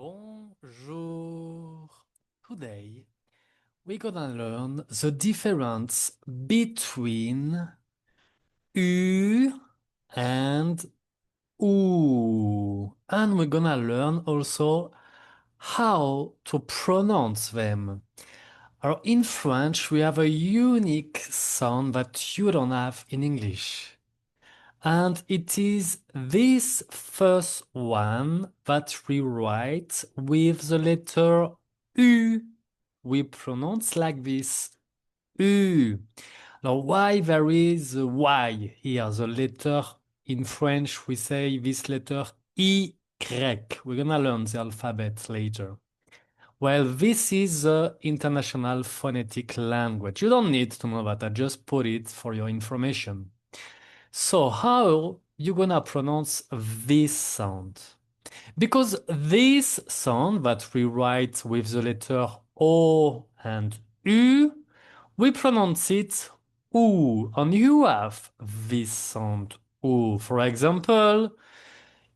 Bonjour. Today we're gonna learn the difference between U and OO. And we're gonna learn also how to pronounce them. In French, we have a unique sound that you don't have in English. And it is this first one that we write with the letter U. We pronounce like this, U. Now, why there is a Y here? The letter in French, we say this letter Y. We're gonna learn the alphabet later. Well, this is the International Phonetic Language. You don't need to know that, I just put it for your information. So how you gonna pronounce this sound? Because this sound that we write with the letter O and U, we pronounce it OO. And you have this sound OO. For example,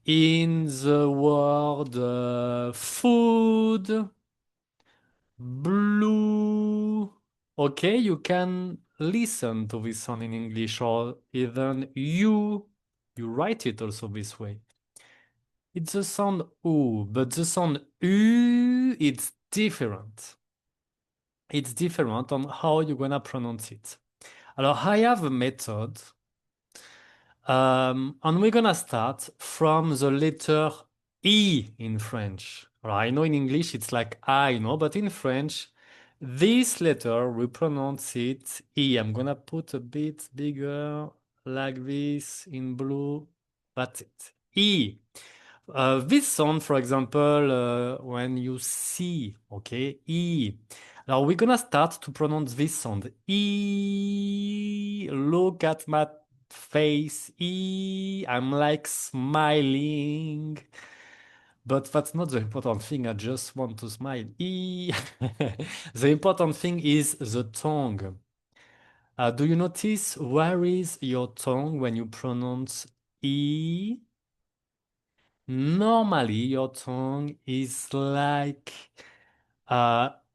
in the word food, blue. Okay, you can listen to this sound in English, or even you write it also this way. It's the sound OO, but the sound U, it's different. It's different on how you're gonna pronounce it. Alors, I have a method, and we're gonna start from the letter E in French. I know in English it's like I, know, but in French, this letter, we pronounce it E. I'm gonna put a bit bigger, like this, in blue. That's it. E. This sound, for example, when you see, okay, E. Now we're gonna start to pronounce this sound. E. Look at my face. E. I'm like smiling. But that's not the important thing. I just want to smile. E. The important thing is the tongue. Do you notice where is your tongue when you pronounce E? Normally, your tongue is like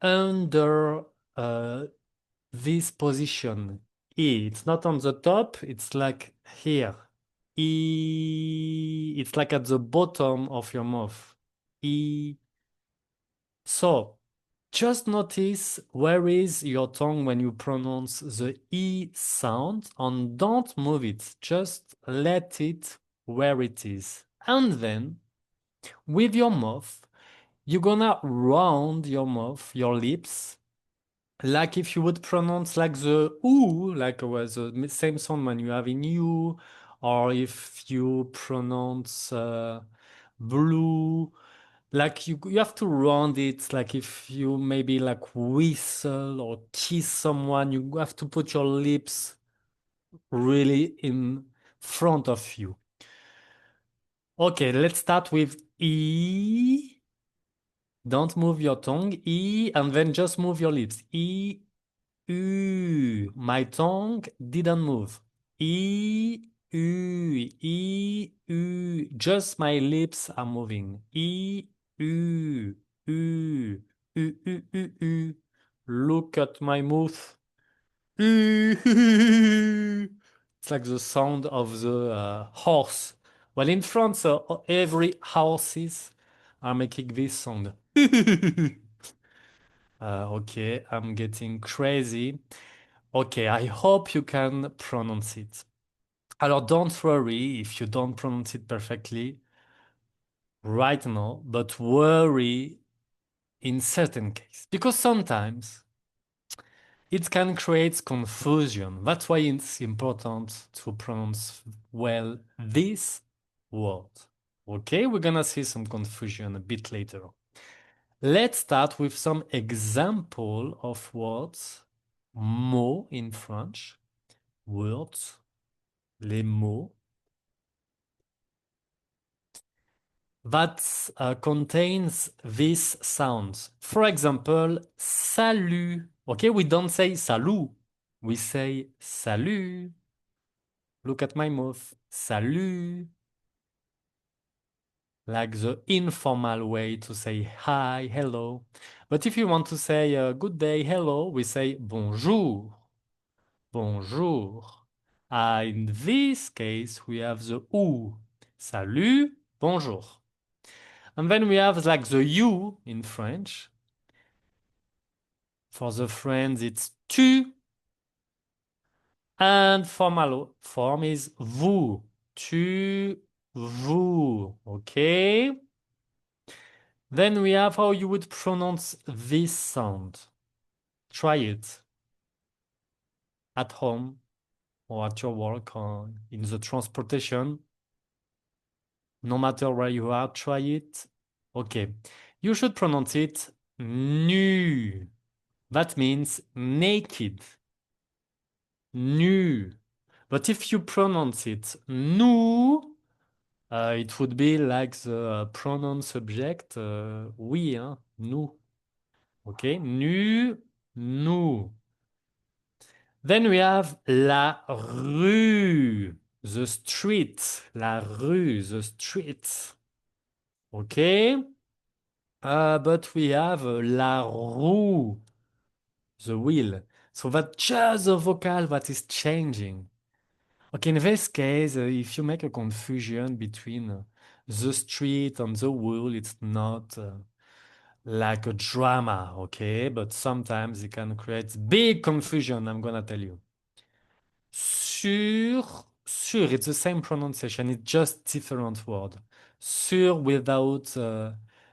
under this position. E. It's not on the top, it's like here. E. It's like at the bottom of your mouth. E. So, just notice where is your tongue when you pronounce the E sound and don't move it. Just let it where it is. And then, with your mouth, you're gonna round your mouth, your lips, like if you would pronounce like the OO, like was the same sound when you have in you, or if you pronounce blue, like you have to round it, like if you maybe like whistle or kiss someone, you have to put your lips really in front of you. Okay, let's start with E. Don't move your tongue. E, and then just move your lips. E, U. My tongue didn't move. E, U, E, U. Just my lips are moving. E, U, U, U, U, U, U. Look at my mouth. It's like the sound of the horse. Well, in France, every horses are making this sound. Okay, I'm getting crazy. Okay, I hope you can pronounce it. Alors, don't worry if you don't pronounce it perfectly right now, but worry in certain case because sometimes it can create confusion. That's why it's important to pronounce well this word. Okay, we're gonna see some confusion a bit later. Let's start with some example of words, mots in French, words, les mots, that contains these sounds. For example, salut. Okay, we don't say salut, we say salut. Look at my mouth. Salut. like the informal way to say hi, hello. But if you want to say good day, hello, we say bonjour, bonjour. In this case, we have the ou, salut, bonjour. And then we have like the you in French. For the friends, it's tu. And formal form is vous, tu, vous. Okay? Then we have how you would pronounce this sound. Try it at home or at your work or in the transportation. No matter where you are, try it. Okay. You should pronounce it nu. That means naked. Nu. But if you pronounce it nous, it would be like the pronoun subject oui, hein, nous. Okay, nu, nous. Then we have la rue, the street, la rue, the street. Okay, but we have la roue, the wheel. So that's just the vocal that is changing. Okay, in this case, if you make a confusion between the street and the wheel, it's not like a drama, okay? But sometimes it can create big confusion, I'm gonna tell you. Sur, it's the same pronunciation, it's just different word. Sur without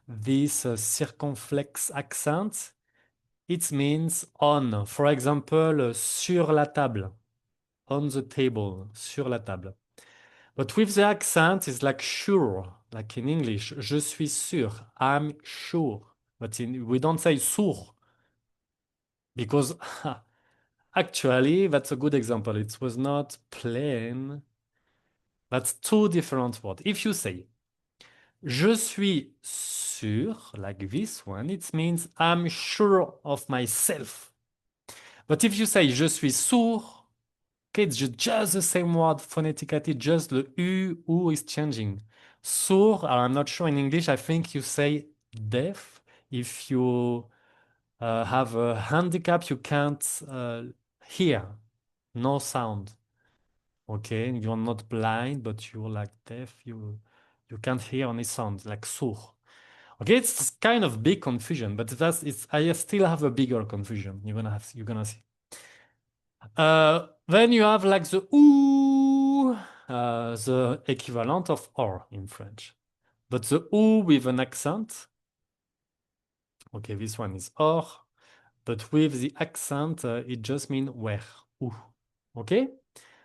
this circumflex accent, it means on. For example, sur la table, on the table, sur la table. But with the accent, it's like sure, like in English. Je suis sûr, I'm sure. But we don't say sûr because actually, that's a good example. It was not plain. That's two different words. If you say je suis sûr, like this one, it means I'm sure of myself. But if you say je suis sourd, okay, it's just the same word phonetically, just the U is changing. Sourd, I'm not sure in English, I think you say deaf. If you have a handicap, you can't hear, no sound. Okay, you're not blind, but you're like deaf. You can't hear any sound, like sourd. Okay, it's kind of big confusion, but that's it's. I still have a bigger confusion. You're gonna see. Then you have like the OO, the equivalent of or in French. But the OO with an accent, okay, this one is or, but with the accent, it just means where, où. Okay?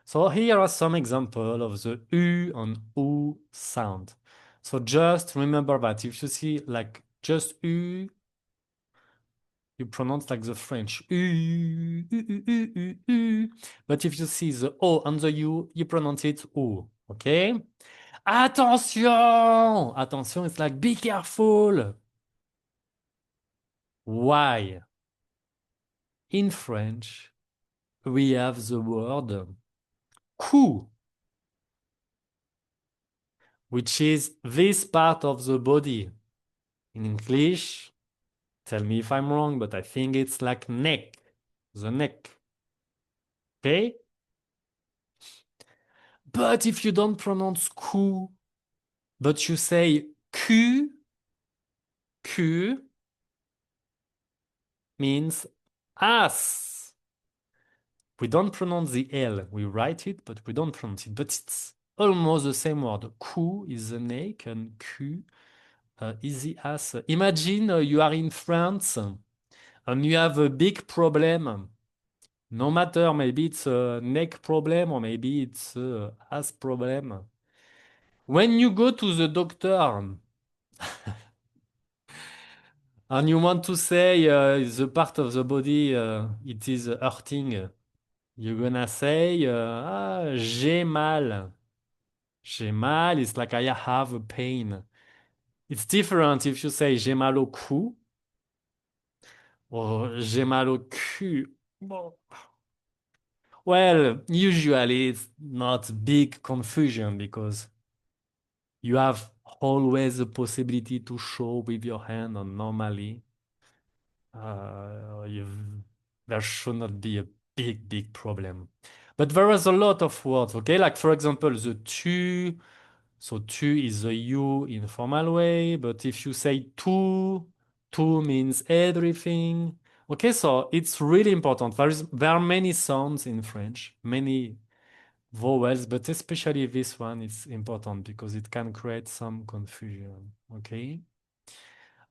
So here are some examples of the U and OO sound. So just remember that if you see like just U, you pronounce like the French. U, U, U, U, U, U. But if you see the O and the U, you pronounce it OO. Okay? Attention! Attention, it's like be careful. Why? In French, we have the word cou, which is this part of the body. In English, tell me if I'm wrong, but I think it's like neck, the neck. Okay? But if you don't pronounce cou, but you say cul, cul means ass. We don't pronounce the L. We write it, but we don't pronounce it. But it's almost the same word. Cou is the neck and cul is the ass. Imagine you are in France and you have a big problem. No matter, maybe it's a neck problem or maybe it's a ass problem. When you go to the doctor and you want to say the part of the body it is hurting, you're gonna say j'ai mal. J'ai mal is like I have a pain. It's different if you say j'ai mal au cou or j'ai mal au cul. Well, usually it's not big confusion because you have always a possibility to show with your hand, and normally you, there should not be a big problem. But there is a lot of words, okay? Like for example, the tu. So tu is a you in formal way, but if you say tu means everything. Okay, so it's really important. There are many sounds in French, many vowels, but especially this one is important because it can create some confusion. Okay.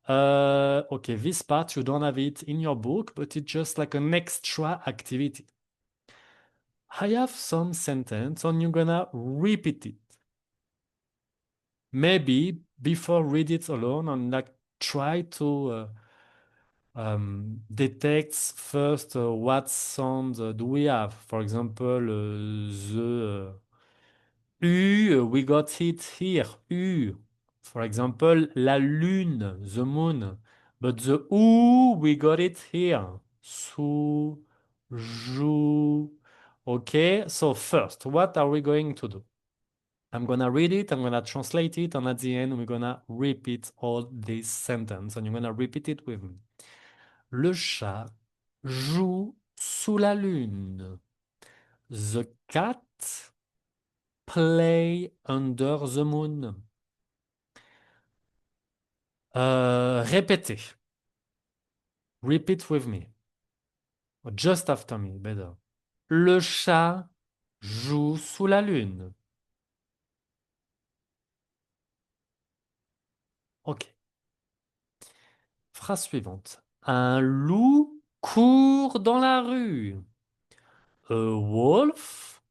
Okay, this part you don't have it in your book, but it's just like an extra activity. I have some sentence and you're gonna repeat it. Maybe before read it alone and like try to detect first what sound do we have. For example, the U, we got it here, U. For example, la lune, the moon. But the OO, we got it here. Sou, jou. Okay, so first, what are we going to do? I'm gonna read it, I'm gonna translate it, and at the end, we're gonna repeat all this sentence, and you're gonna repeat it with me. Le chat joue sous la lune. The cat play under the moon. Répétez. Repeat with me. Or just after me, better. Le chat joue sous la lune. Ok. Phrase suivante. Un loup court dans la rue. A wolf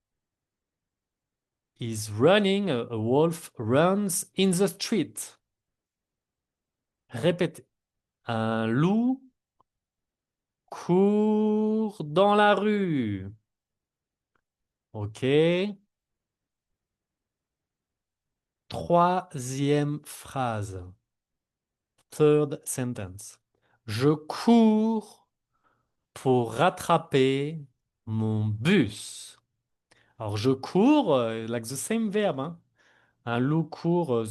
is running. A wolf runs in the street. Répétez. Un loup court dans la rue. Ok. Troisième phrase. Third sentence. Je cours pour rattraper mon bus. Alors, je cours, like the same verb, hein. Un loup court, a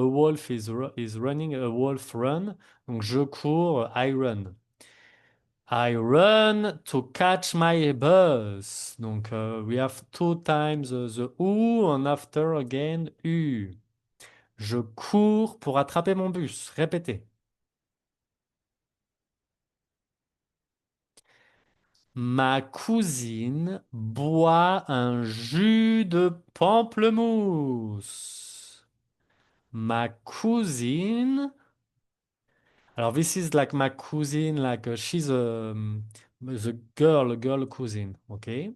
wolf is running, a wolf run. Donc, je cours, I run. I run to catch my bus. Donc, we have two times the ou and after again u. Je cours pour attraper mon bus. Répétez. Ma cousine boit un jus de pamplemousse. Ma cousine. Alors, this is like my cousine, like she's the girl cousine, okay?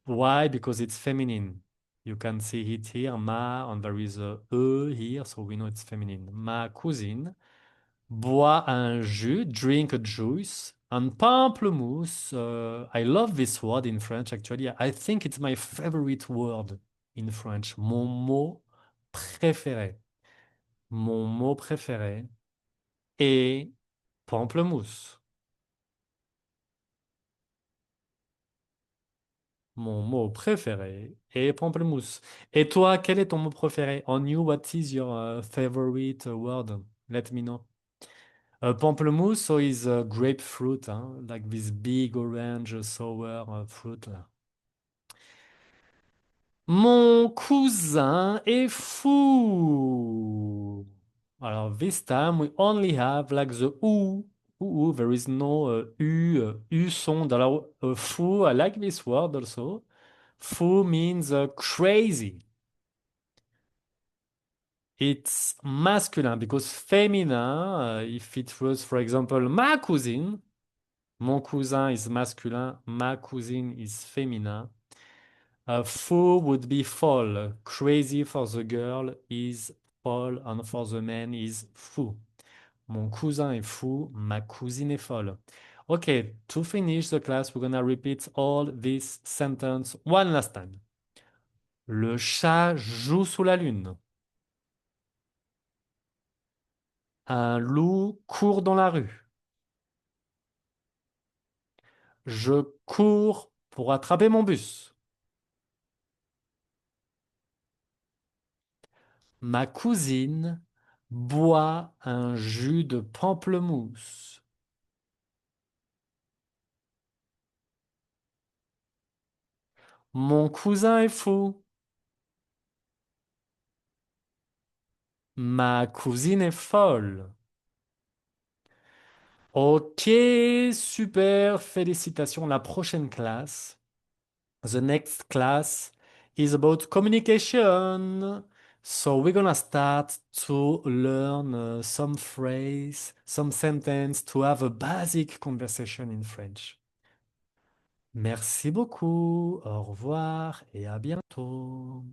Why? Because it's feminine. You can see it here, ma, and there is a e here, so we know it's feminine. Ma cousine bois un jus, drink a juice, and pamplemousse. I love this word in French, actually. I think it's my favorite word in French. Mon mot préféré. Mon mot préféré est pamplemousse. Mon mot préféré est pamplemousse. Et toi, quel est ton mot préféré? On you, what is your favorite word? Let me know. Pamplemousse, so is grapefruit, hein, like this big orange sour fruit là. Mon cousin est fou. Alors, this time we only have like the ou. Ou, there is no u, u sound. Alors, fou, I like this word also. Fou means crazy. It's masculine because feminine, if it was, for example, ma cousine, mon cousin is masculine, ma cousine is féminin. Fou would be folle. Crazy for the girl is folle, and for the man is fou. Mon cousin est fou, ma cousine est folle. Okay, to finish the class, we're gonna repeat all this sentence one last time. Le chat joue sous la lune. Un loup court dans la rue. Je cours pour attraper mon bus. Ma cousine boit un jus de pamplemousse. Mon cousin est fou. Ma cousine est folle. Ok, super, félicitations. La prochaine classe, the next class is about communication. So we're gonna start to learn some phrase, some sentence to have a basic conversation in French. Merci beaucoup, au revoir et à bientôt.